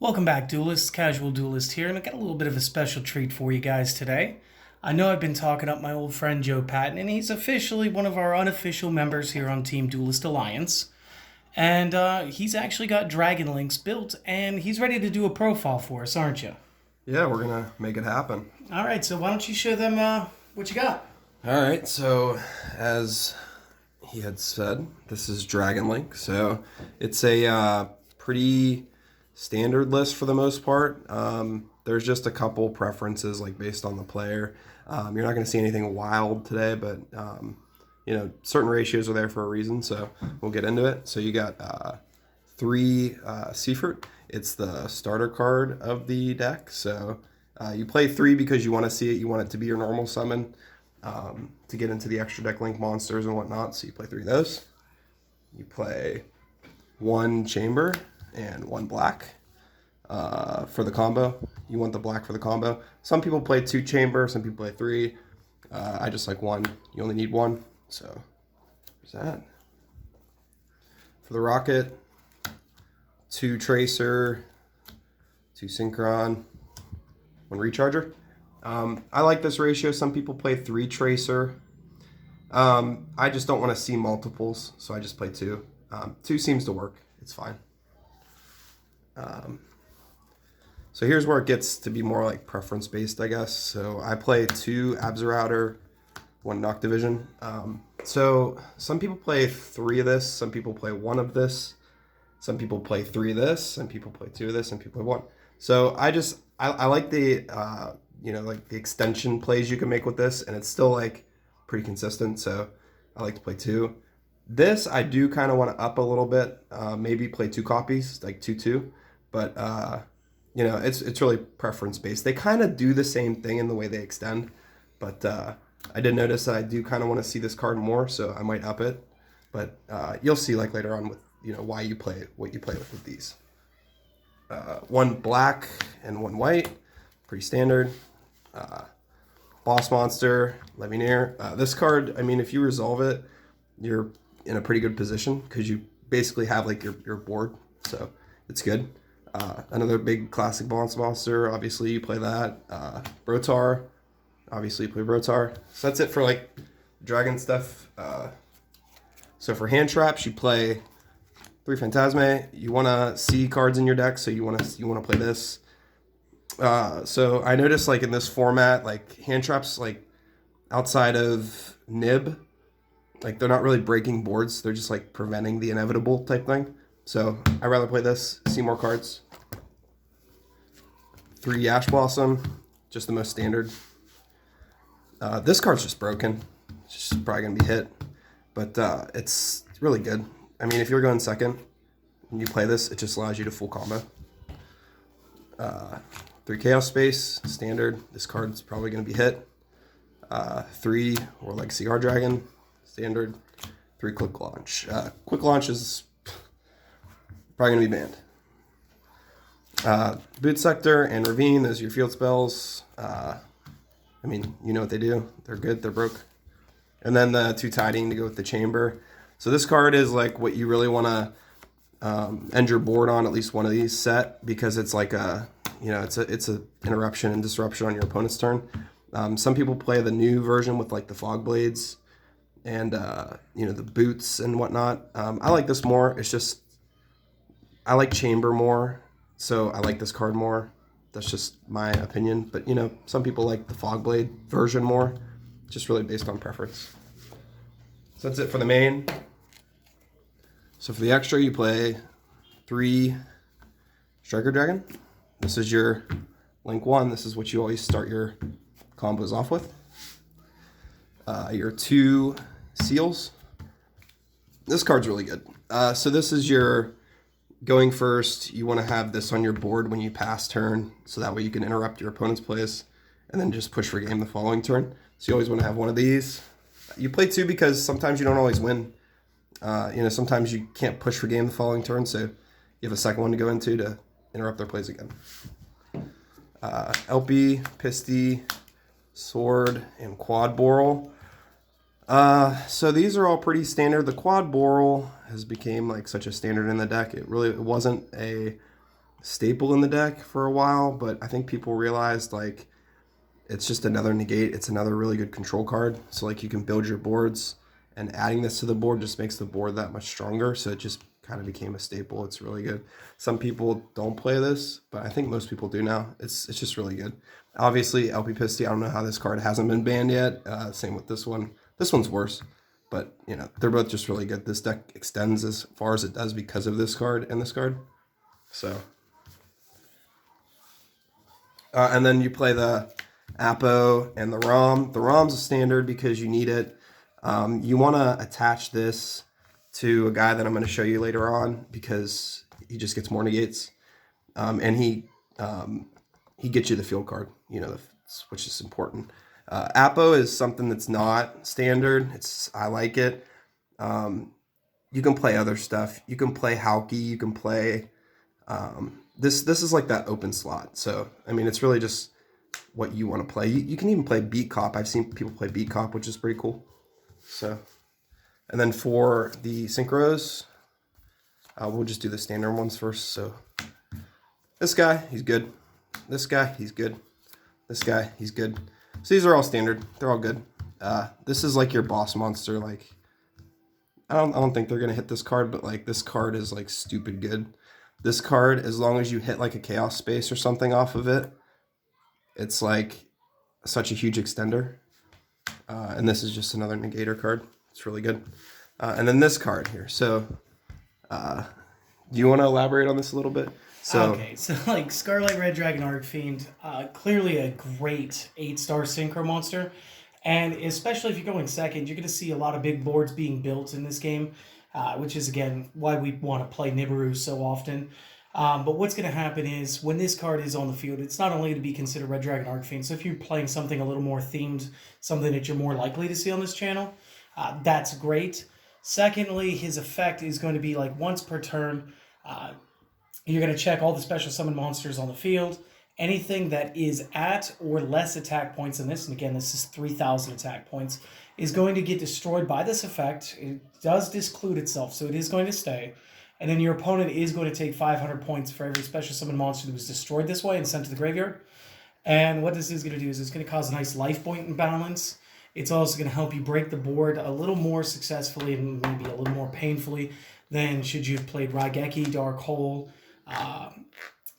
Welcome back, Duelist. Casual Duelist here, and I got a little bit of a special treat for you guys today. I know I've been talking up my old friend Joe Patton, and he's officially one of our unofficial members here on Team Duelist Alliance. And he's actually got Dragon Links built, and he's ready to do a profile for us, aren't you? Yeah, we're gonna make it happen. All right, so why don't you show them what you got? All right, so as he had said, this is Dragon Link. So it's a pretty standard list for the most part. There's just a couple preferences, like based on the player. You're not going to see anything wild today, but certain ratios are there for a reason. So we'll get into it. So you got three Seafruit. It's the starter card of the deck. So you play three because you want to see it. You want it to be your normal summon to get into the extra deck link monsters and whatnot. So you play three of those. You play one chamber and one black for the combo. You want the black for the combo. Some people play two chamber, some people play three. I just like one. You only need one. So there's that. For the rocket, two tracer, two synchron, one recharger. I like this ratio. Some people play three tracer. I just don't want to see multiples, so I just play two. Two seems to work. It's fine. So here's where it gets to be more like preference based, I guess. So I play two Abzerrouter, one Noct Division. So some people play three of this, some people play one of this, some people play three of this, some people play two of this, and people play one. So I like the like the extension plays you can make with this, and it's still like pretty consistent. So I like to play two. This I do kind of want to up a little bit, maybe play two copies, like 2/2, but it's really preference based. They kind of do the same thing in the way they extend, but I did notice that I do kind of want to see this card more, so I might up it. But you'll see like later on with why you play what you play with these. One black and one white, pretty standard. Boss Monster, Levineer. This card, I mean, if you resolve it, you're in a pretty good position because you basically have like your board, so it's good. Another big classic Boss Monster, obviously you play that. Brotar, obviously you play Brotar. So that's it for like dragon stuff. So for hand traps, you play three Phantasme. You want to see cards in your deck, so you want to play this. So I noticed like in this format, like hand traps, like outside of Nib, like they're not really breaking boards. They're just like preventing the inevitable type thing. So I'd rather play this, see more cards. Three Ash Blossom, just the most standard. This card's just broken. It's just probably gonna be hit, but it's really good. I mean, if you're going second and you play this, it just allows you to full combo. Three Chaos Space, standard. This card's probably going to be hit. Three or Legacy Guard Dragon, standard. Three Quick Launch. Quick Launch is probably going to be banned. Boot Sector and Ravine, those are your field spells. I mean, you know what they do. They're good, they're broke. And then the two Tiding to go with the Chamber. So this card is like what you really want to end your board on, at least one of these set, because it's like it's a interruption and disruption on your opponent's turn. Some people play the new version with like the fog blades and the boots and whatnot. I like this more. It's just I like chamber more, so I like this card more. That's just my opinion. But some people like the fog blade version more. Just really based on preference. So that's it for the main. So for the extra, you play three Striker Dragon. This is your Link 1. This is what you always start your combos off with. Your two Seals. This card's really good. So this is your going first. You want to have this on your board when you pass turn, so that way you can interrupt your opponent's plays and then just push for game the following turn. So you always want to have one of these. You play two because sometimes you don't always win. Sometimes you can't push for game the following turn, so you have a second one to go into to interrupt their plays again. LP, Pisty, Sword, and Quad Boral. So these are all pretty standard. The Quad Boral has become like such a standard in the deck. It wasn't a staple in the deck for a while, but I think people realized like it's just another negate. It's another really good control card. So like you can build your boards, and adding this to the board just makes the board that much stronger. So it just kind of became a staple. It's really good. Some people don't play this, but I think most people do now. It's just really good. Obviously, LP Pisty, I don't know how this card hasn't been banned yet. Same with this one. This one's worse, but you know they're both just really good. This deck extends as far as it does because of this card and this card. So, and then you play the Apo and the ROM. The ROM's a standard because you need it. You want to attach this to a guy that I'm going to show you later on because he just gets more negates, and he gets you the field card. You know, which is important. Apo is something that's not standard. I like it. You can play other stuff. You can play Hauki. You can play this is like that open slot. So I mean, it's really just what you want to play. You can even play Beat Cop. I've seen people play Beat Cop, which is pretty cool. So, and then for the synchros, we'll just do the standard ones first. So this guy, he's good. This guy, he's good. This guy, he's good. So these are all standard. They're all good. This is like your boss monster. Like I don't think they're gonna hit this card, but like this card is like stupid good. This card, as long as you hit like a chaos space or something off of it, it's like such a huge extender. And this is just another negator card. It's really good. And then this card here. So, do you want to elaborate on this a little bit? Okay, so like Scarlet Red Dragon Arcfiend, clearly a great 8-star synchro monster. And especially if you're going second, you're going to see a lot of big boards being built in this game, which is, again, why we want to play Nibiru so often. But what's going to happen is when this card is on the field, it's not only to be considered Red Dragon Arcfiend, so if you're playing something a little more themed, something that you're more likely to see on this channel, that's great. Secondly, his effect is going to be like once per turn, you're going to check all the special summon monsters on the field. Anything that is at or less attack points than this, and again, this is 3,000 attack points, is going to get destroyed by this effect. It does disclude itself, so it is going to stay. And then your opponent is going to take 500 points for every special summon monster that was destroyed this way and sent to the graveyard. And what this is going to do is it's going to cause a nice life point imbalance. It's also going to help you break the board a little more successfully and maybe a little more painfully than should you have played Raigeki, Dark Hole,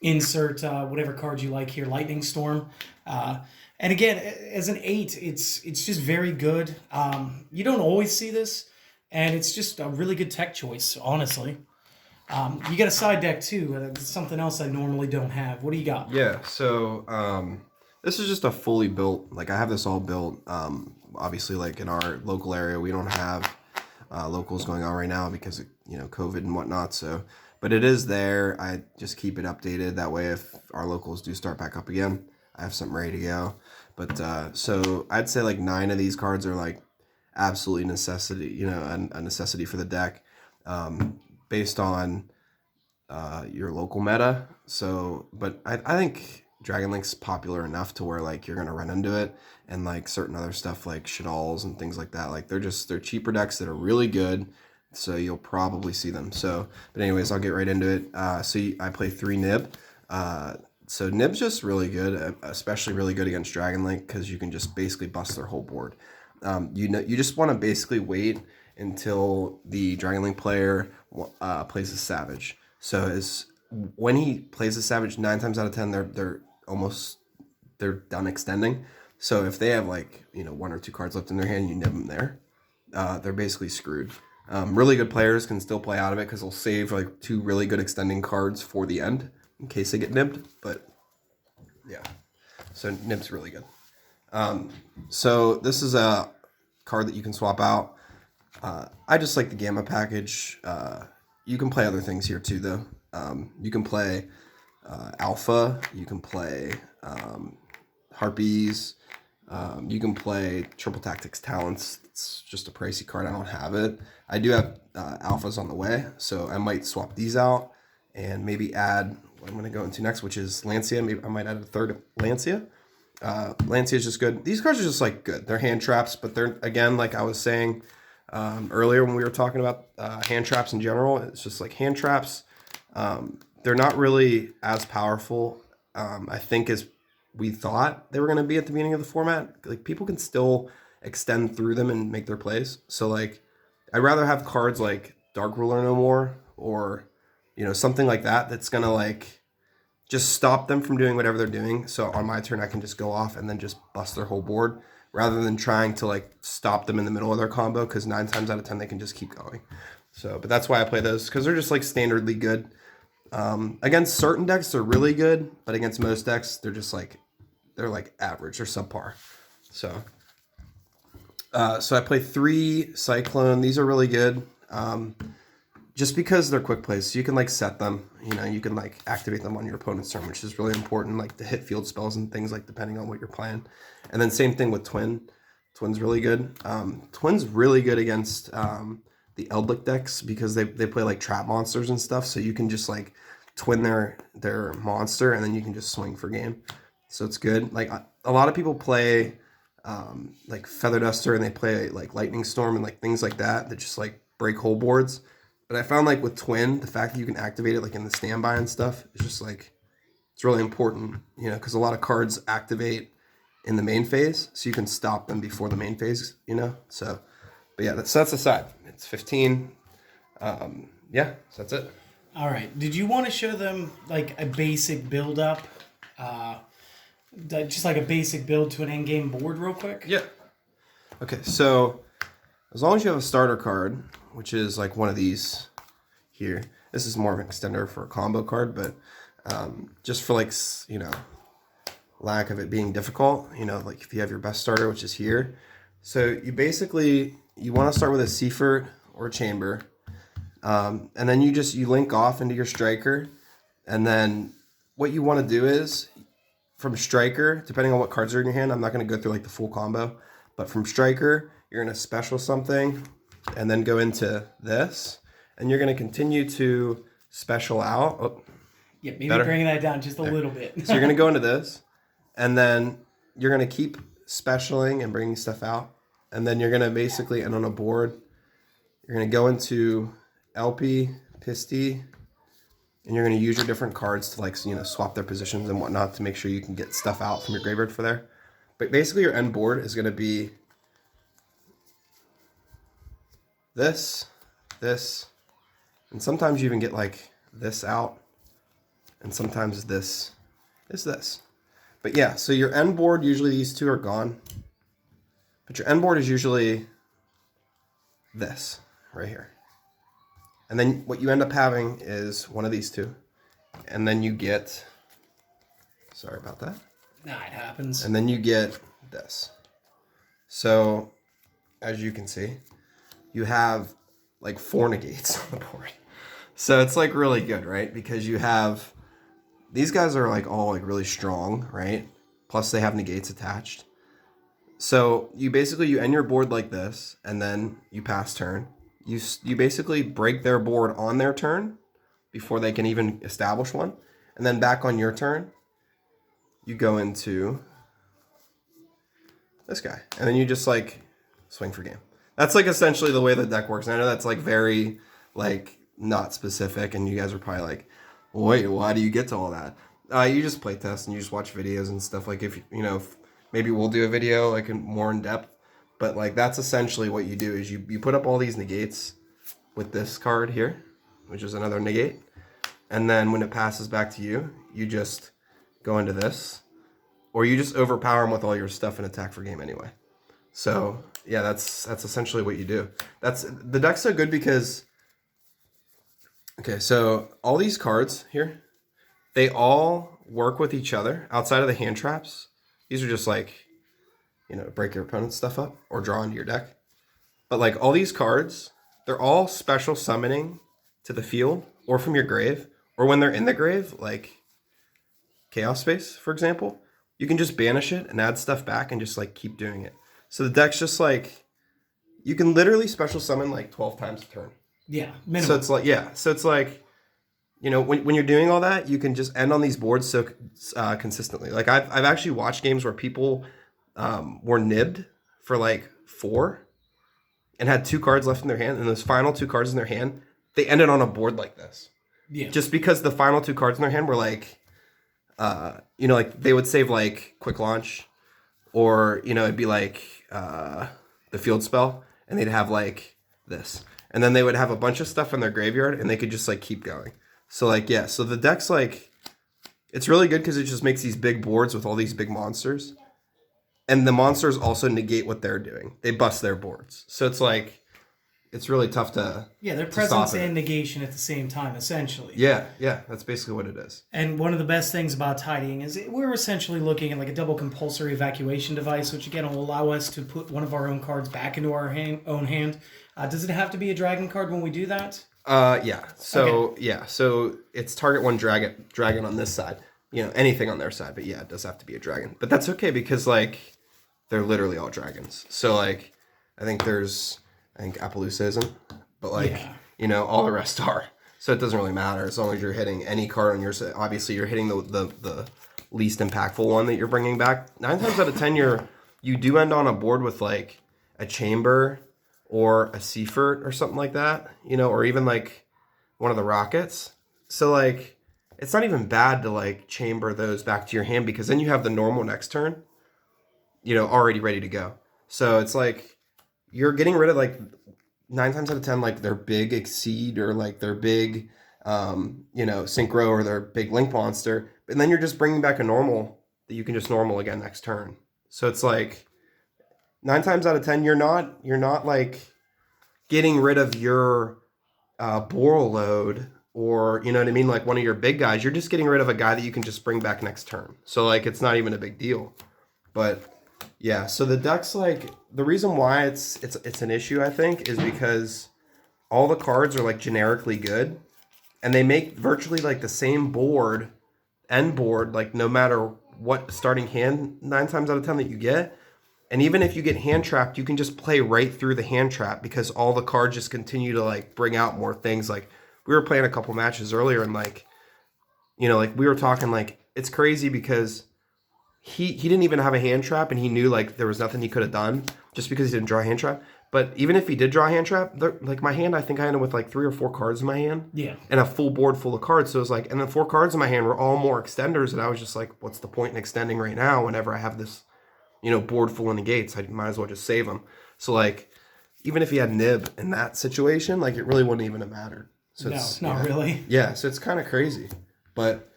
insert whatever card you like here, Lightning Storm. And again, as an 8, it's just very good. You don't always see this, and it's just a really good tech choice, honestly. You got a side deck too. That's something else I normally don't have. What do you got? Yeah, so this is just a fully built, like I have this all built. Obviously, like in our local area, we don't have locals going on right now because of, you know, COVID and whatnot. So, but it is there. I just keep it updated. That way, if our locals do start back up again, I have something ready to go. But so I'd say like 9 of these cards are like absolutely necessity, you know, a necessity for the deck. Based on your local meta. So, but I think Dragon Link's popular enough to where like you're gonna run into it, and like certain other stuff like Shadalls and things like that. Like they're cheaper decks that are really good, so you'll probably see them. So, but anyways, I'll get right into it. I play 3 Nib. So Nib's just really good, especially really good against Dragon Link because you can just basically bust their whole board. You just want to basically wait until the Dragon Link player plays a Savage. So when he plays a Savage, 9 times out of 10 they're done extending. So if they have like, you know, 1 or 2 cards left in their hand, you nib them there. They're basically screwed. Really good players can still play out of it because they'll save like 2 really good extending cards for the end in case they get nibbed. But yeah, so nib's really good. So this is a card that you can swap out. I just like the Gamma package. You can play other things here too, though. You can play Alpha. You can play Harpies. You can play Triple Tactics Talents. It's just a pricey card. I don't have it. I do have Alphas on the way, so I might swap these out and maybe add what I'm going to go into next, which is Lancia. Maybe I might add a 3rd Lancia. Lancia is just good. These cards are just like good. They're hand traps, but they're, again, like I was saying earlier when we were talking about hand traps in general, it's just like hand traps. they're not really as powerful, I think, as we thought they were going to be at the beginning of the format. Like, people can still extend through them and make their plays. So, like, I'd rather have cards like Dark Ruler No More, or, something like that that's going to, like, just stop them from doing whatever they're doing. So on my turn, I can just go off and then just bust their whole board, rather than trying to, like, stop them in the middle of their combo, because 9 times out of 10 they can just keep going. So, but that's why I play those, because they're just, like, standardly good. Against certain decks, they're really good, but against most decks, they're just like, they're like average or subpar. So, so I play 3 Cyclone. These are really good. Just because they're quick plays, so you can, like, set them. You can, like, activate them on your opponent's turn, which is really important, like to hit field spells and things, like, depending on what you're playing. And then same thing with Twin. Twin's really good. Twin's really good against the Eldlik decks, because they play, like, trap monsters and stuff, so you can just, like, twin their monster, and then you can just swing for game. So it's good. Like, a lot of people play like Feather Duster, and they play, like, Lightning Storm and, like, things like that just, like, break whole boards. But I found, like, with Twin, the fact that you can activate it, like, in the standby and stuff is just, like, it's really important, because a lot of cards activate in the main phase, so you can stop them before the main phase, So, but yeah, that's aside. It's 15. Yeah, so that's it. All right. Did you want to show them like a basic build up? Just like a basic build to an end game board real quick? Yeah. Okay, so as long as you have a starter card, which is like one of these here. This is more of an extender for a combo card, but just for, like, lack of it being difficult, like if you have your best starter, which is here. So you want to start with a Seafort or a Chamber. And then you link off into your Striker, and then what you want to do is, from Striker, depending on what cards are in your hand, I'm not going to go through, like, the full combo, but from Striker, you're going to special something, and then go into this, and you're going to continue to special out. Oh, yeah, maybe bring that down just a little bit. So you're going to go into this, and then you're going to keep specialing and bringing stuff out, and then you're going to basically end on a board. You're going to go into LP, Pisty, and you're going to use your different cards to, like, swap their positions and whatnot to make sure you can get stuff out from your graveyard for there. But basically your end board is going to be this, and sometimes you even get, like, this out, and sometimes this is this. But yeah, so your end board, usually these two are gone, but your end board is usually this right here. And then what you end up having is one of these two. And then you get, sorry about that. Nah, it happens. And then you get this. So, as you can see, you have, like, 4 negates on the board. So it's, like, really good, right? Because you have, these guys are, like, all, like, really strong, right? Plus they have negates attached. So you end your board like this, and then you pass turn. You basically break their board on their turn before they can even establish one. And then back on your turn, you go into this guy. And then you just, like, swing for game. That's, like, essentially the way the deck works. And I know that's, like, very, like, not specific. And you guys are probably like, wait, why do you get to all that? You just play test and you just watch videos and stuff. Like, if maybe we'll do a video, like, more in depth. But, like, that's essentially what you do is you put up all these negates with this card here, which is another negate. And then when it passes back to you, you just go into this. Or you just overpower them with all your stuff and attack for game anyway. So, yeah, that's essentially what you do. The deck's so good because, okay, so all these cards here, they all work with each other outside of the hand traps. These are just, like, break your opponent's stuff up or draw into your deck. But, like, all these cards, they're all special summoning to the field or from your grave. Or when they're in the grave, like Chaos Space, for example, you can just banish it and add stuff back and just, like, keep doing it. So the deck's just, like, you can literally special summon, like, 12 times a turn. Yeah, minimum. So it's like, yeah. So it's like, when you're doing all that, you can just end on these boards so consistently. Like, I've actually watched games where people were nibbed for, like, 4 and had 2 cards left in their hand, and those final 2 cards in their hand, they ended on a board like this. Yeah. Just because the final two cards in their hand were like, like they would save like quick launch, or it'd be like the field spell, and they'd have like this, and then they would have a bunch of stuff in their graveyard, and they could just like keep going. So like so the deck's like, it's really good because it just makes these big boards with all these big monsters, and the monsters also negate what they're doing. They bust their boards, so it's like. It's really tough to their to presence stop it. and negation at the same time, essentially. Yeah, that's basically what it is. And one of the best things about tidying is we're essentially looking at like a double compulsory evacuation device, which again will allow us to put one of our own cards back into our own hand. Does it have to be a dragon card when we do that? Yeah. So so it's target one dragon on this side. Anything on their side, but yeah, it does have to be a dragon. But that's okay because like they're literally all dragons. So like I think Appaloosa isn't, but like all the rest are. So it doesn't really matter as long as you're hitting any card on your side. Obviously, you're hitting the least impactful one that you're bringing back. 9 times out of 10, you do end on a board with like a chamber or a Seafert or something like that, or even like one of the rockets. So like it's not even bad to like chamber those back to your hand because then you have the normal next turn, already ready to go. So it's like you're getting rid of like 9 times out of 10, like their big Exceed or like their big, Synchro or their big Link Monster. And then you're just bringing back a normal that you can just normal again next turn. So it's like 9 times out of 10, you're not like getting rid of your Boral load or, you know what I mean? Like one of your big guys. You're just getting rid of a guy that you can just bring back next turn. So like, it's not even a big deal. But yeah, so the deck's like, the reason why it's an issue, I think, is because all the cards are like generically good, and they make virtually like the same end board, like no matter what starting hand 9 times out of 10 that you get. And even if you get hand trapped, you can just play right through the hand trap because all the cards just continue to like bring out more things. Like we were playing a couple matches earlier, and like, like we were talking, like it's crazy because he didn't even have a hand trap, and he knew like there was nothing he could have done just because he didn't draw a hand trap. But even if he did draw a hand trap, like my hand, I think I ended with like 3 or 4 cards in my hand. Yeah. And a full board full of cards. So it was like, and the 4 cards in my hand were all more extenders, and I was just like, what's the point in extending right now whenever I have this, board full of negates? I might as well just save them. So like, even if he had Nib in that situation, like it really wouldn't even have mattered. So it's not really. Yeah, so it's kind of crazy. But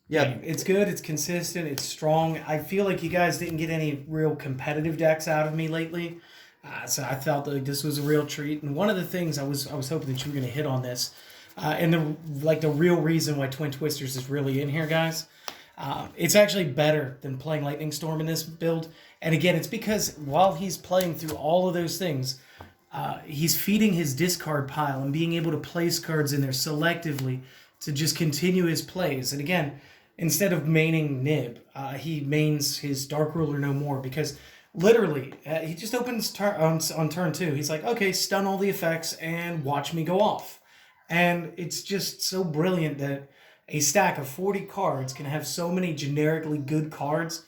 yeah, it's good. It's consistent. It's strong. I feel like you guys didn't get any real competitive decks out of me lately, so I felt like this was a real treat. And one of the things I was hoping that you were going to hit on this, and the real reason why Twin Twisters is really in here, guys. It's actually better than playing Lightning Storm in this build. And again, it's because while he's playing through all of those things, he's feeding his discard pile and being able to place cards in there selectively to just continue his plays. And again, instead of maining Nib, he mains his Dark Ruler no more because literally he just opens on turn 2. He's like, okay, stun all the effects and watch me go off. And it's just so brilliant that a stack of 40 cards can have so many generically good cards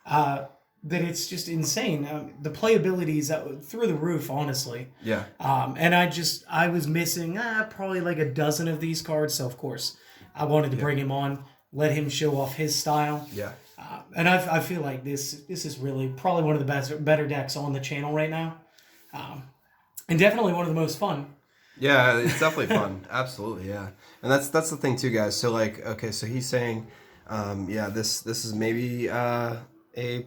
that it's just insane. The playability is through the roof, honestly. Yeah. And I was missing probably like a dozen of these cards, so of course I wanted to bring him on, let him show off his style. Yeah. And I feel like this is really probably one of the better decks on the channel right now, and definitely one of the most fun. Yeah, it's definitely fun. Absolutely, yeah. And that's the thing too, guys. So like, okay, so he's saying, this is maybe a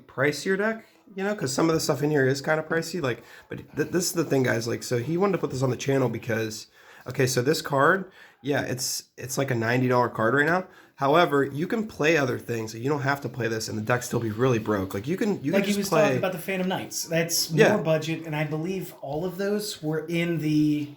pricier deck, because some of the stuff in here is kind of pricey. Like, but this is the thing, guys. Like, so he wanted to put this on the channel because, okay, so this card, yeah, it's like a $90 card right now. However, you can play other things. You don't have to play this, and the deck still be really broke. Like you can like just he was play. talking about the Phantom Knights. That's more budget, and I believe all of those were in the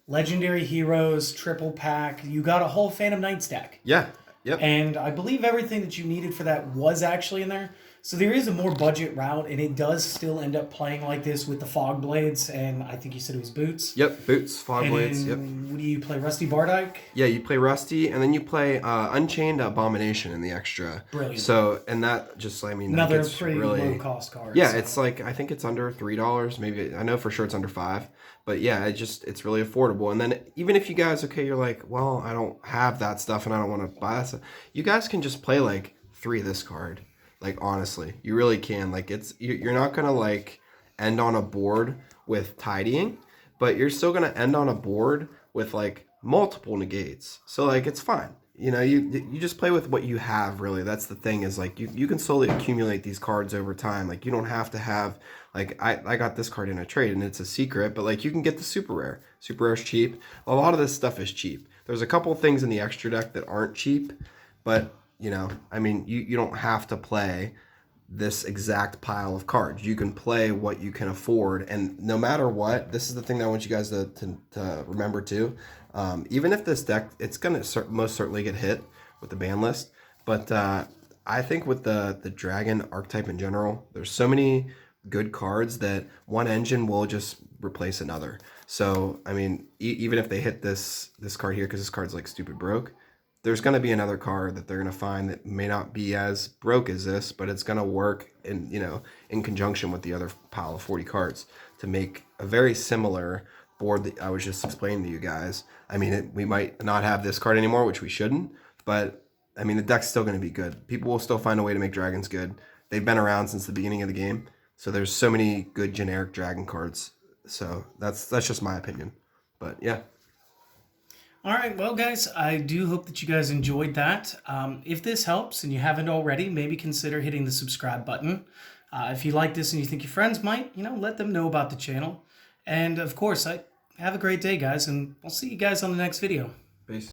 Legendary Heroes triple pack. You got a whole Phantom Knights deck. Yeah. Yep. And I believe everything that you needed for that was actually in there. So there is a more budget route, and it does still end up playing like this with the fog blades, and I think you said it was boots. Yep, boots, fog And blades. Yep. what do you play? Rusty Bardyke? Yeah, you play Rusty, and then you play Unchained Abomination in the extra. Brilliant. So, and that just, I mean, that Another gets pretty really low cost card. Yeah, so. it's like I think it's under $3. Maybe I know for sure it's under $5. But yeah, it's really affordable. And then even if you guys, okay, you're like, well, I don't have that stuff and I don't want to buy that stuff. You guys can just play like 3 of this card. Like honestly, you really can. Like you're not gonna like end on a board with tidying, but you're still gonna end on a board with like multiple negates. So like it's fine. You know, you just play with what you have, really. That's the thing, is like you can slowly accumulate these cards over time. Like you don't have to have, like I got this card in a trade and it's a secret, but like you can get the super rare. Super rare's cheap. A lot of this stuff is cheap. There's a couple things in the extra deck that aren't cheap, but you know, I mean, you don't have to play this exact pile of cards. You can play what you can afford, and no matter what, this is the thing that I want you guys to remember too. Even if this deck, it's gonna most certainly get hit with the ban list, but I think with the dragon archetype in general, there's so many good cards that one engine will just replace another. So I mean, even if they hit this card here, because this card's like stupid broke, there's going to be another card that they're going to find that may not be as broke as this, but it's going to work in, you know, in conjunction with the other pile of 40 cards to make a very similar board that I was just explaining to you guys. I mean, we might not have this card anymore, which we shouldn't, but I mean, the deck's still going to be good. People will still find a way to make dragons good. They've been around since the beginning of the game, so there's so many good generic dragon cards. So that's just my opinion. But yeah. All right, well, guys, I do hope that you guys enjoyed that. If this helps and you haven't already, maybe consider hitting the subscribe button. If you like this and you think your friends might, you know, let them know about the channel. And of course, have a great day, guys, and I'll see you guys on the next video. Peace.